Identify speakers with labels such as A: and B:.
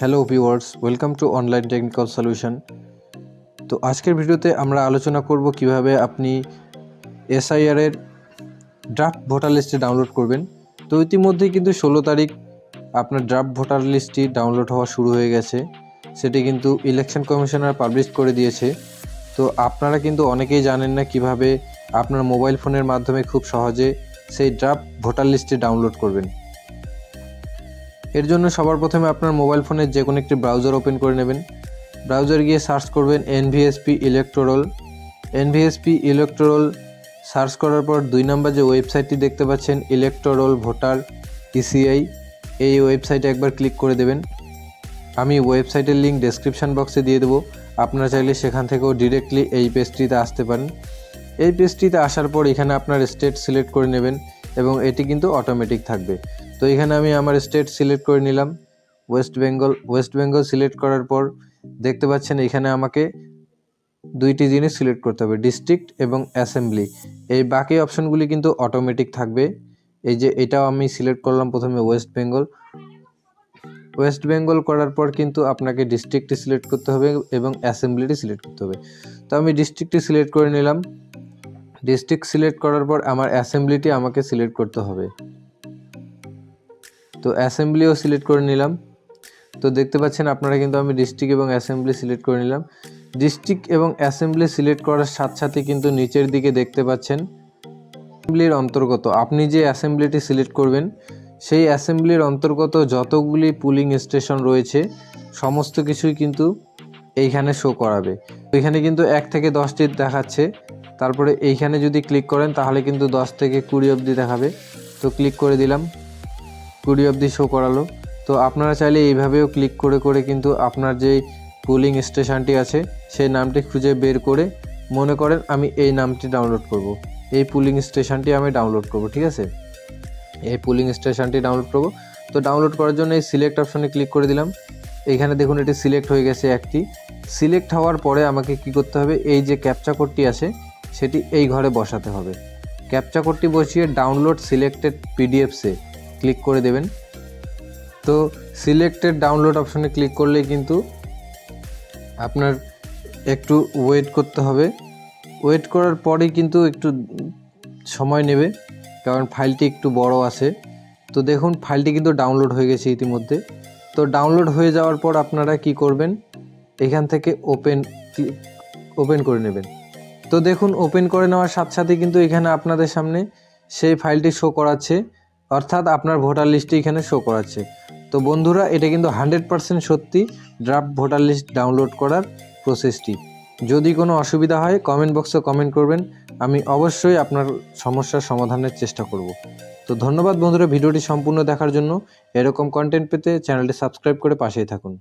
A: Hello viewers, welcome to online technical solution. তো আজকের ভিডিওতে আমরা আলোচনা করব কিভাবে আপনি এসআইআর এর ড্রাফট ভোটার লিস্টে ডাউনলোড করবেন। তো ইতিমধ্যেই কিন্তু 16 তারিখ আপনার ড্রাফট ভোটার লিস্টটি ডাউনলোড হওয়া শুরু হয়ে গেছে। সেটি কিন্তু ইলেকশন কমিশনার পাবলিশ করে দিয়েছে। তো আপনারা কিন্তু অনেকেই জানেন না কিভাবে আপনার মোবাইল ফোনের মাধ্যমে খুব সহজে সেই ড্রাফট ভোটার লিস্টটি ডাউনলোড করবেন। এর জন্য সবার প্রথমে আপনার মোবাইল ফোনের যে কোনো একটি ব্রাউজার ওপেন করে নেবেন। ব্রাউজার গিয়ে সার্চ করবেন এনভিএসপি ইলেকটোরাল সার্চ করার পর 2 নম্বর যে ওয়েবসাইটটি দেখতে পাচ্ছেন ইলেকটোরাল ভোটার ইসিআই, এই ওয়েবসাইটে একবার ক্লিক করে দেবেন। আমি ওয়েবসাইটের লিঙ্ক ডেসক্রিপশান বক্সে দিয়ে দেবো, আপনারা চাইলে সেখান থেকেও ডিরেক্টলি এই পেজটিতে আসতে পারেন। এই পেজটিতে আসার পর এখানে আপনার স্টেট সিলেক্ট করে নেবেন এবং এটি কিন্তু অটোমেটিক থাকবে। তো এখানে আমি আমার স্টেট সিলেক্ট করে নিলাম ওয়েস্ট বেঙ্গল সিলেক্ট করার পর দেখতে পাচ্ছেন এখানে আমাকে দুইটি জিনিস সিলেক্ট করতে হবে, ডিস্ট্রিক্ট এবং অ্যাসেম্বলি। এই বাকি অপশনগুলি কিন্তু অটোমেটিক থাকবে। এই যে এটাও আমি সিলেক্ট করলাম প্রথমে ওয়েস্ট বেঙ্গল করার পর কিন্তু আপনাকে ডিস্ট্রিক্টটি সিলেক্ট করতে হবে এবং অ্যাসেম্বলিটি সিলেক্ট করতে হবে। তো আমি ডিস্ট্রিক্টটি সিলেক্ট করে নিলাম। ডিস্ট্রিক্ট সিলেক্ট করার পর আমার অ্যাসেম্বলিটি আমাকে সিলেক্ট করতে হবে। তো অ্যাসেম্বলিও সিলেক্ট করে নিলাম। তো দেখতে পাচ্ছেন আপনারা কিন্তু আমি ডিস্ট্রিক্ট এবং অ্যাসেম্বলি সিলেক্ট করে নিলাম। ডিস্ট্রিক্ট এবং অ্যাসেম্বলি সিলেক্ট করার সাথে সাথে কিন্তু নিচের দিকে দেখতে পাচ্ছেন অ্যাসেম্বলির অন্তর্গত আপনি যে অ্যাসেম্বলিটি সিলেক্ট করবেন সেই অ্যাসেম্বলির অন্তর্গত যতগুলি পুলিং স্টেশন রয়েছে সমস্ত কিছুই কিন্তু এইখানে শো করাবে। এখানে কিন্তু 1 থেকে 10টি দেখাচ্ছে। তারপরে এইখানে যদি ক্লিক করেন তাহলে কিন্তু 10 থেকে 20 অবধি দেখাবে। তো ক্লিক করে দিলাম, 20 অবধি শো করালো। তো আপনারা চাইলে এইভাবেও ক্লিক করে করে কিন্তু আপনার যেই পুলিং স্টেশনটি আছে সেই নামটি খুঁজে বের করে মনে করেন আমি এই নামটি ডাউনলোড করব, এই পুলিং স্টেশনটি আমি ডাউনলোড করব, ঠিক আছে, এই পুলিং স্টেশনটি ডাউনলোড করব। তো ডাউনলোড করার জন্য এই সিলেক্ট অপশনে ক্লিক করে দিলাম। এইখানে দেখুন এটি সিলেক্ট হয়ে গেছে। একটি সিলেক্ট হওয়ার পরে আমাকে কি করতে হবে, এই যে ক্যাপচা কোডটি আছে সেটি এই ঘরে বসাতে হবে। ক্যাপচা কোডটি বসিয়ে ডাউনলোড সিলেক্টেড পিডিএফসে ক্লিক করে দেবেন। তো সিলেক্টেড ডাউনলোড অপশনে ক্লিক করলেই কিন্তু আপনার একটু ওয়েট করতে হবে। ওয়েট করার পরেই কিন্তু একটু সময় নেবে কারণ ফাইলটি একটু বড় আছে। তো দেখুন ফাইলটি কিন্তু ডাউনলোড হয়ে গেছে ইতিমধ্যে। তো ডাউনলোড হয়ে যাওয়ার পর আপনারা কি করবেন, এখান থেকে ওপেন করে নেবেন। তো দেখুন ওপেন করে নেওয়ার সাথে সাথে কিন্তু এখানে আপনাদের সামনে সেই ফাইলটি শো করাচ্ছে, অর্থাৎ আপনার ভোটার লিস্টটি এখানে শো করাচ্ছে। তো বন্ধুরা এটা কিন্তু 100% সত্যি ড্রাফট ভোটার লিস্ট ডাউনলোড করার প্রসেসটি। যদি কোনো অসুবিধা হয় কমেন্ট বক্সে কমেন্ট করবেন, আমি অবশ্যই আপনার সমস্যার সমাধানের চেষ্টা করব। তো ধন্যবাদ বন্ধুরা ভিডিওটি সম্পূর্ণ দেখার জন্য। এরকম কন্টেন্ট পেতে চ্যানেলটি সাবস্ক্রাইব করে পাশেই থাকুন।